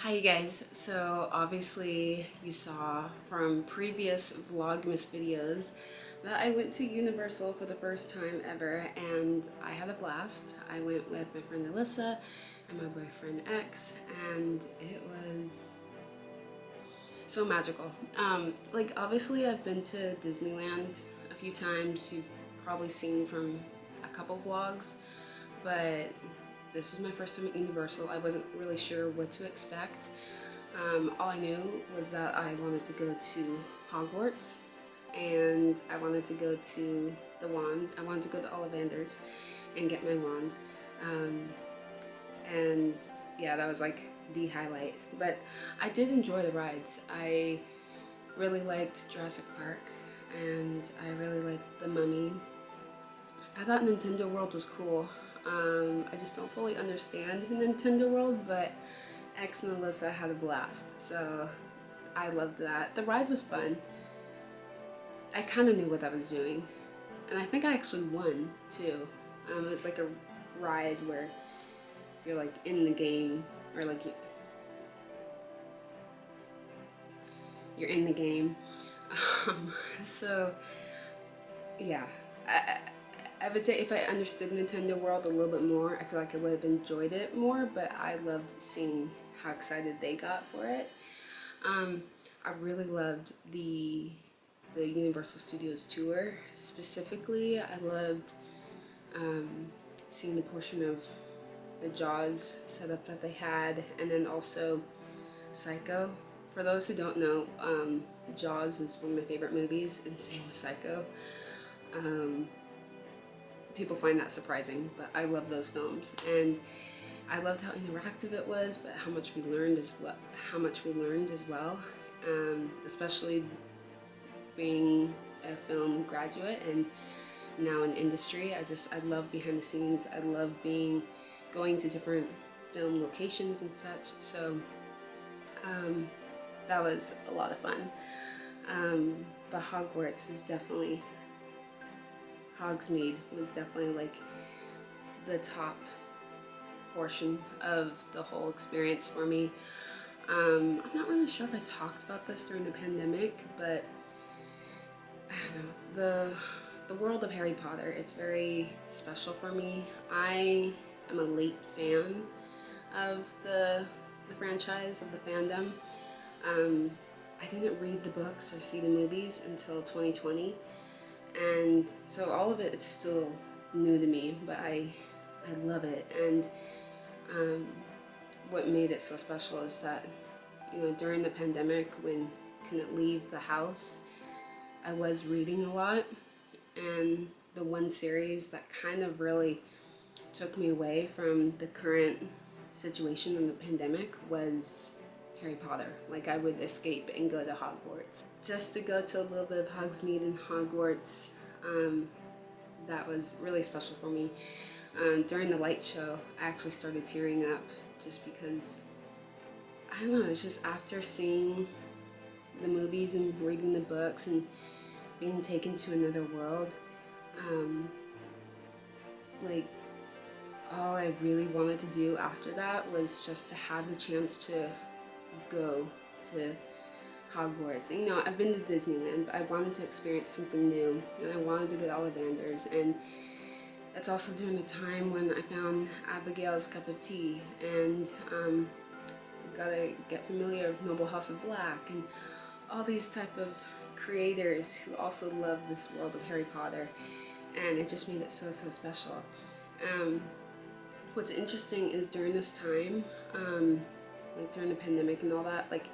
Hi you guys, so obviously you saw from previous Vlogmas videos that I went to Universal for the first time ever and I had a blast. I went with my friend Alyssa and my boyfriend X and it was so magical. Like obviously I've been to Disneyland a few times, you've probably seen from a couple vlogs, but this is my first time at Universal. I wasn't really sure what to expect. All I knew was that I wanted to go to Hogwarts and I wanted to go to the wand. I wanted to go to Ollivander's and get my wand. And yeah, that was like the highlight. But I did enjoy the rides. I really liked Jurassic Park and I really liked The Mummy. I thought Nintendo World was cool. I just don't fully understand Nintendo World, but X and Alyssa had a blast, so I loved that. The ride was fun. I kind of knew what I was doing, and I think I actually won too. It was like a ride where you're like in the game, or like you're in the game. So yeah. I would say if I understood Nintendo World a little bit more, I feel like I would have enjoyed it more, but I loved seeing how excited they got for it. I really loved the Universal Studios tour. Specifically, I loved seeing the portion of the Jaws setup that they had, and then also Psycho. For those who don't know, Jaws is one of my favorite movies, and same with Psycho. People find that surprising, but I love those films, and I loved how interactive it was, but how much we learned as well. Especially being a film graduate and now in industry, I love behind the scenes. I love going to different film locations and such. So that was a lot of fun. But Hogsmeade was definitely like the top portion of the whole experience for me. I'm not really sure if I talked about this during the pandemic, but I don't know, the world of Harry Potter, it's very special for me. I am a late fan of the franchise, of the fandom. I didn't read the books or see the movies until 2020. And so all of it's still new to me, but I love it. And what made it so special is that, during the pandemic when I couldn't leave the house, I was reading a lot. And the one series that kind of really took me away from the current situation in the pandemic was Harry Potter. Like I would escape and go to Hogwarts. Just to go to a little bit of Hogsmeade and Hogwarts, that was really special for me. During the light show, I actually started tearing up just because, I don't know, it's just after seeing the movies and reading the books and being taken to another world, like all I really wanted to do after that was just to have the chance to go to Hogwarts. I've been to Disneyland, but I wanted to experience something new, and I wanted to go to Ollivander's, and it's also during the time when I found Abigail's Cup of Tea, and gotta get familiar with Noble House of Black, and all these type of creators who also love this world of Harry Potter, and it just made it so special. What's interesting is during this time, like during the pandemic and all that, like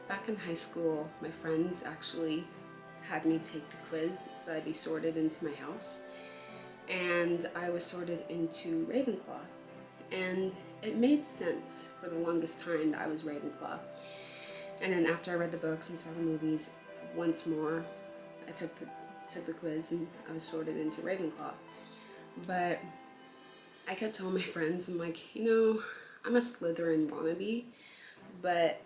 back in high school, my friends actually had me take the quiz so that I'd be sorted into my house. And I was sorted into Ravenclaw. And it made sense for the longest time that I was Ravenclaw. And then after I read the books and saw the movies once more, I took the quiz and I was sorted into Ravenclaw. But I kept telling my friends, I'm like, I'm a Slytherin wannabe, but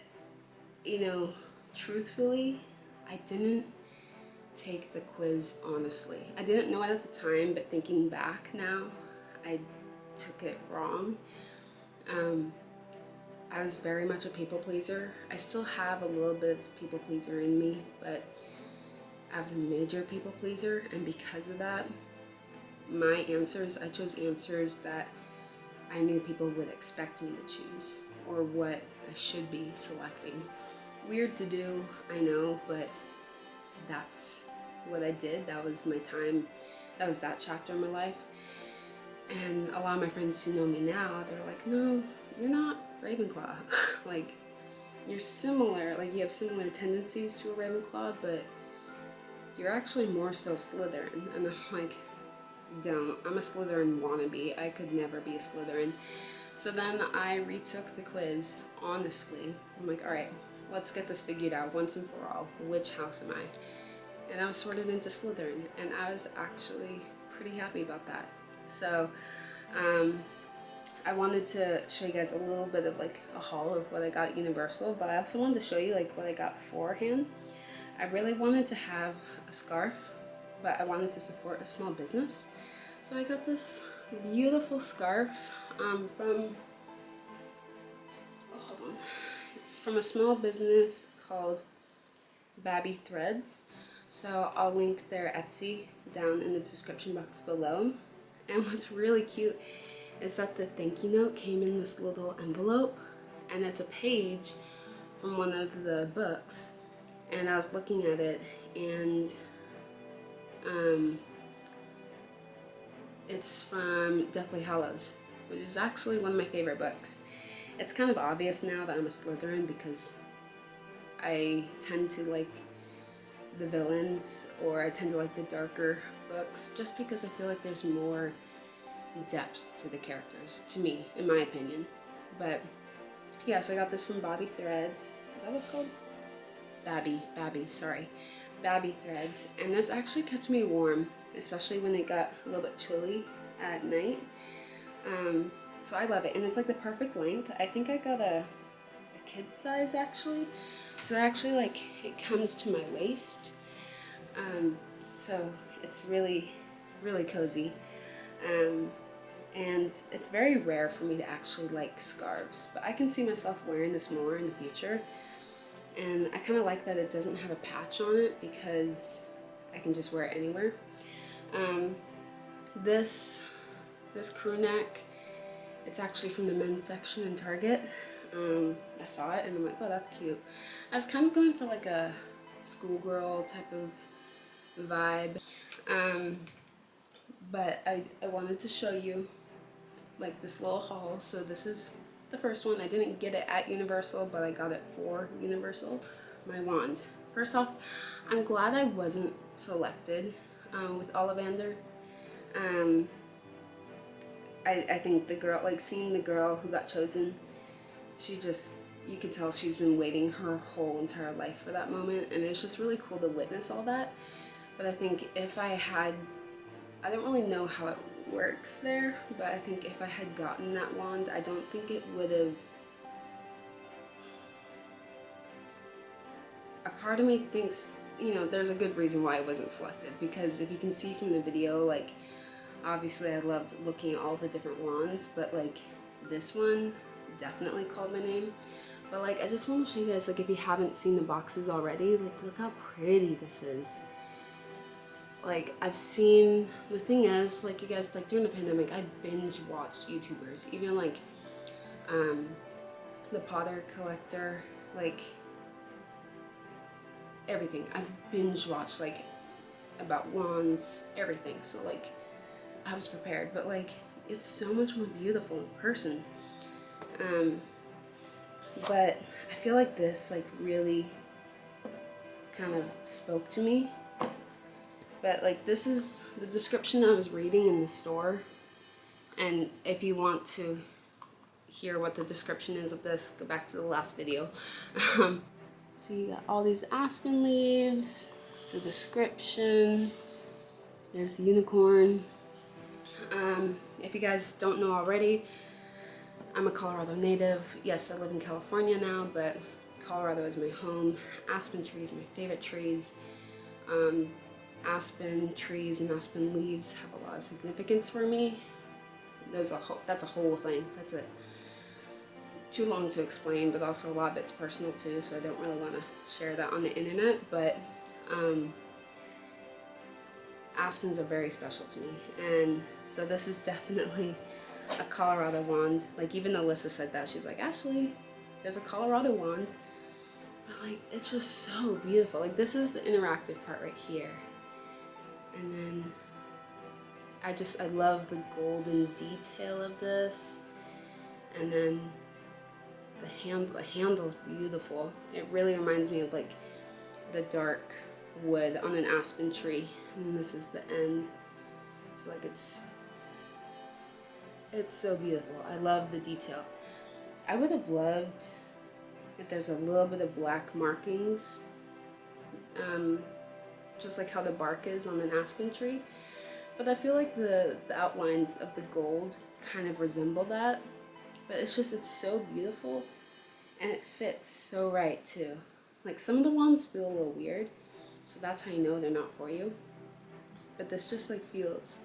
truthfully, I didn't take the quiz honestly. I didn't know it at the time, but thinking back now, I took it wrong. I was very much a people pleaser. I still have a little bit of people pleaser in me, but I was a major people pleaser, and because of that, my answers, I chose answers that I knew people would expect me to choose, or what I should be selecting. Weird to do, I know, but that's what I did. That was my time. That was that chapter in my life. And a lot of my friends who know me now, they're like, no, you're not Ravenclaw. Like, you're similar, like you have similar tendencies to a Ravenclaw, but you're actually more so Slytherin. And I'm like, don't. I'm a Slytherin wannabe. I could never be a Slytherin. So then I retook the quiz, honestly. I'm like, all right, let's get this figured out once and for all. Which house am I? And I was sorted into Slytherin, and I was actually pretty happy about that. So I wanted to show you guys a little bit of like a haul of what I got at Universal, but I also wanted to show you like what I got beforehand. I really wanted to have a scarf, but I wanted to support a small business. So I got this beautiful scarf from a small business called Babbie Threads. So I'll link their Etsy down in the description box below. And what's really cute is that the thank you note came in this little envelope, and it's a page from one of the books. And I was looking at it, and it's from Deathly Hallows, which is actually one of my favorite books. It's kind of obvious now that I'm a Slytherin because I tend to like the villains, or I tend to like the darker books, just because I feel like there's more depth to the characters, to me, in my opinion. But yeah, so I got this from Babbie Threads. Is that what it's called? Babbie, sorry. Babbie Threads. And this actually kept me warm, especially when it got a little bit chilly at night. So I love it, and it's like the perfect length. I think I got a kid size actually. So actually, like, it comes to my waist. So it's really, really cozy. And it's very rare for me to actually like scarves, but I can see myself wearing this more in the future. And I kind of like that it doesn't have a patch on it because I can just wear it anywhere. This crew neck, it's actually from the men's section in Target. I saw it and I'm like, oh, that's cute. I was kind of going for like a schoolgirl type of vibe. But I wanted to show you like this little haul. So this is the first one. I didn't get it at Universal, but I got it for Universal. My wand. First off, I'm glad I wasn't selected with Ollivander. I think the girl, like seeing the girl who got chosen, she just, you could tell she's been waiting her whole entire life for that moment, and it's just really cool to witness all that. But I think if I don't really know how it works there, but I think if I had gotten that wand, I don't think it would have. A part of me thinks, you know, there's a good reason why I wasn't selected, because if you can see from the video, like, obviously I loved looking at all the different wands, but like this one definitely called my name. But like, I just want to show you guys, like, if you haven't seen the boxes already, like, look how pretty this is. Like, I've seen, the thing is, like, you guys, like, during the pandemic, I binge watched YouTubers, even like the Potter Collector, like everything. I've binge watched, like, about wands, everything. So like, I was prepared, but like, it's so much more beautiful in person. But I feel like this like really kind of spoke to me. But like, this is the description I was reading in the store, and if you want to hear what the description is of this, go back to the last video. So you got all these aspen leaves, the description, there's the unicorn. If you guys don't know already, I'm a Colorado native. Yes, I live in California now, but Colorado is my home. Aspen trees are my favorite trees. Aspen trees and aspen leaves have a lot of significance for me. That's a whole thing. That's it. too long to explain, but also a lot that's personal too, so I don't really want to share that on the internet. But aspens are very special to me, and so this is definitely a Colorado wand. Like, even Alyssa said that. She's like, Ashley, there's a Colorado wand. But like, it's just so beautiful. Like, this is the interactive part right here. And then I love the golden detail of this. And then the handle's beautiful. It really reminds me of like the dark wood on an aspen tree. And this is the end. So like, it's so beautiful. I love the detail. I would have loved if there's a little bit of black markings, just like how the bark is on an aspen tree. But I feel like the outlines of the gold kind of resemble that. But it's so beautiful, and it fits so right too. Like, some of the ones feel a little weird, so that's how you know they're not for you. But this just like feels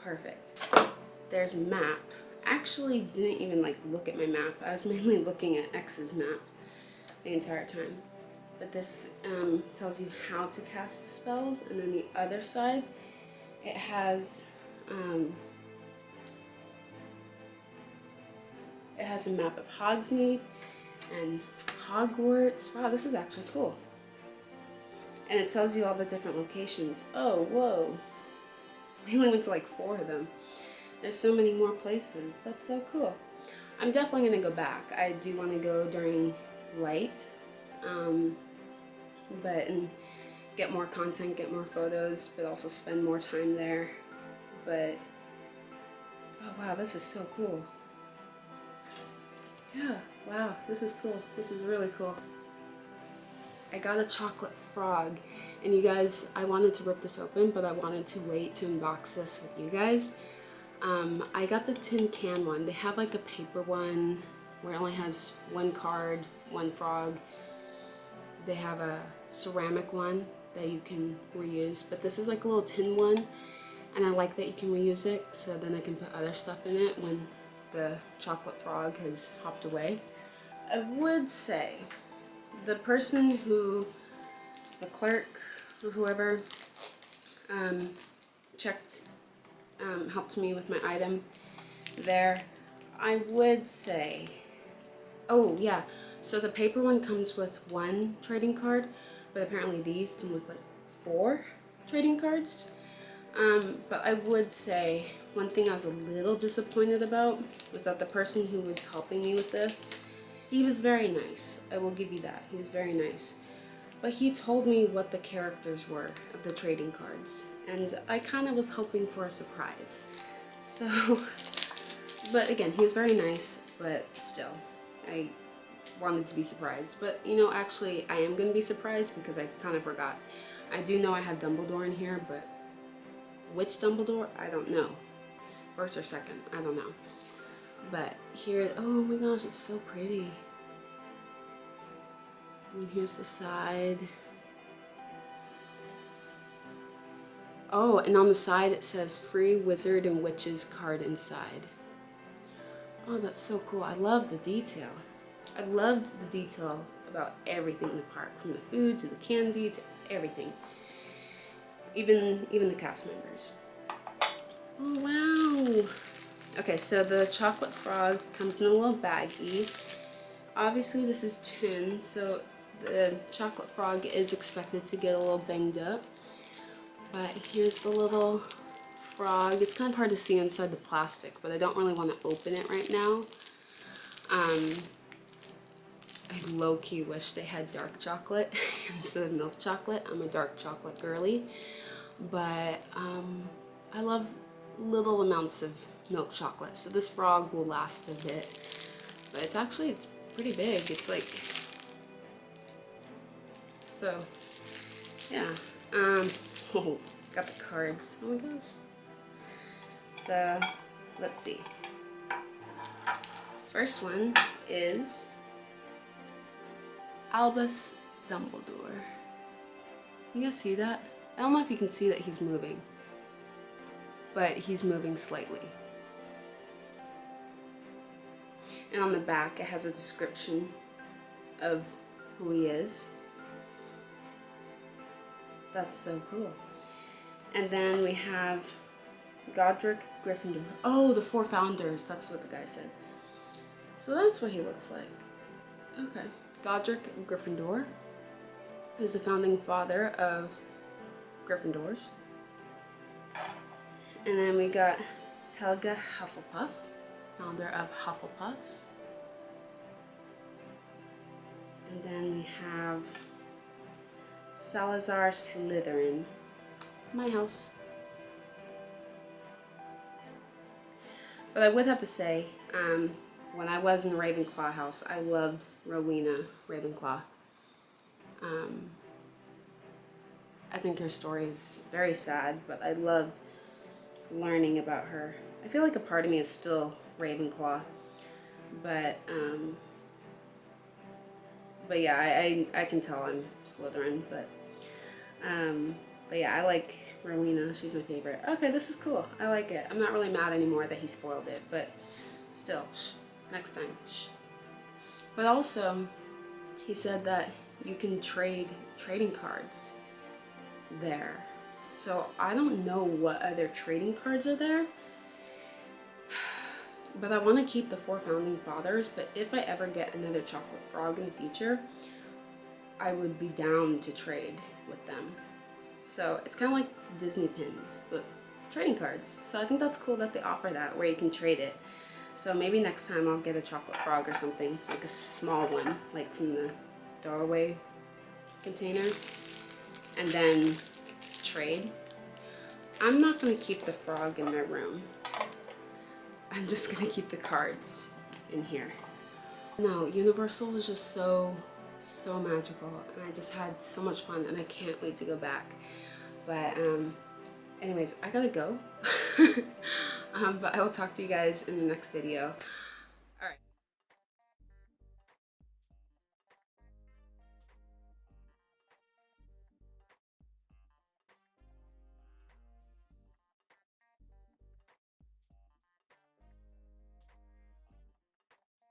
perfect. There's a map. I actually didn't even like look at my map. I was mainly looking at X's map the entire time. But this tells you how to cast the spells, and then the other side, it has a map of Hogsmeade and Hogwarts. Wow, this is actually cool. And it tells you all the different locations. Oh, whoa. We only went to like 4 of them. There's so many more places. That's so cool. I'm definitely gonna go back. I do want to go during light, and get more content, get more photos, but also spend more time there. But, oh wow, this is so cool. Yeah, wow, this is cool. This is really cool. I got a chocolate frog, and you guys, I wanted to rip this open, but I wanted to wait to unbox this with you guys. I got the tin can one. They have like a paper one where it only has 1 card, 1 frog. They have a ceramic one that you can reuse, but this is like a little tin one, and I like that you can reuse it, so then I can put other stuff in it when the chocolate frog has hopped away. I would say the person who, the clerk or whoever, helped me with my item there, I would say, oh yeah, so the paper one comes with 1 trading card, but apparently these come with like 4 trading cards. But I would say one thing I was a little disappointed about was that the person who was helping me with this, he was very nice. I will give you that. He was very nice. But he told me what the characters were of the trading cards, and I kind of was hoping for a surprise. So, but again, he was very nice, but still, I wanted to be surprised. But you know, actually, I am going to be surprised because I kind of forgot. I do know I have Dumbledore in here, but which Dumbledore? I don't know. First or second, I don't know. But here, oh my gosh, it's so pretty. And here's the side. Oh, and on the side it says free wizard and witches card inside. Oh, that's so cool. I love the detail. I loved the detail about everything in the park, from the food to the candy to everything. Even the cast members. Oh wow. Okay, so the chocolate frog comes in a little baggie. Obviously this is tin, so the chocolate frog is expected to get a little banged up. But here's the little frog. It's kind of hard to see inside the plastic, but I don't really want to open it right now. I low-key wish they had dark chocolate instead of milk chocolate. I'm a dark chocolate girly, but I love little amounts of milk chocolate, so this frog will last a bit. But it's pretty big. It's like, so yeah. Oh, got the cards. Oh my gosh. So let's see. First one is Albus Dumbledore. You guys see that? I don't know if you can see that he's moving, but he's moving slightly. And on the back it has a description of who he is. That's so cool. And then we have Godric Gryffindor. Oh, the 4 founders. That's what the guy said. So that's what he looks like. Okay. Godric Gryffindor is the founding father of Gryffindors. And then we got Helga Hufflepuff, founder of Hufflepuffs. And then we have Salazar Slytherin, my house. But I would have to say, when I was in the Ravenclaw house, I loved Rowena Ravenclaw. I think her story is very sad, but I loved learning about her. I feel like a part of me is still Ravenclaw, but yeah, I can tell I'm Slytherin, but yeah, I like Rowena. She's my favorite. Okay, this is cool. I like it. I'm not really mad anymore that he spoiled it, but still, next time. But also, he said that you can trade trading cards there. So I don't know what other trading cards are there, but I want to keep the 4 founding fathers. But if I ever get another chocolate frog in the future, I would be down to trade with them. So it's kind of like Disney pins, but trading cards. So I think that's cool that they offer that, where you can trade it. So maybe next time I'll get a chocolate frog or something, like a small one, like from the throwaway container, and then trade. I'm not going to keep the frog in my room. I'm just going to keep the cards in here. No, Universal was just so magical, and I just had so much fun, and I can't wait to go back. But anyways, I gotta go. But I will talk to you guys in the next video.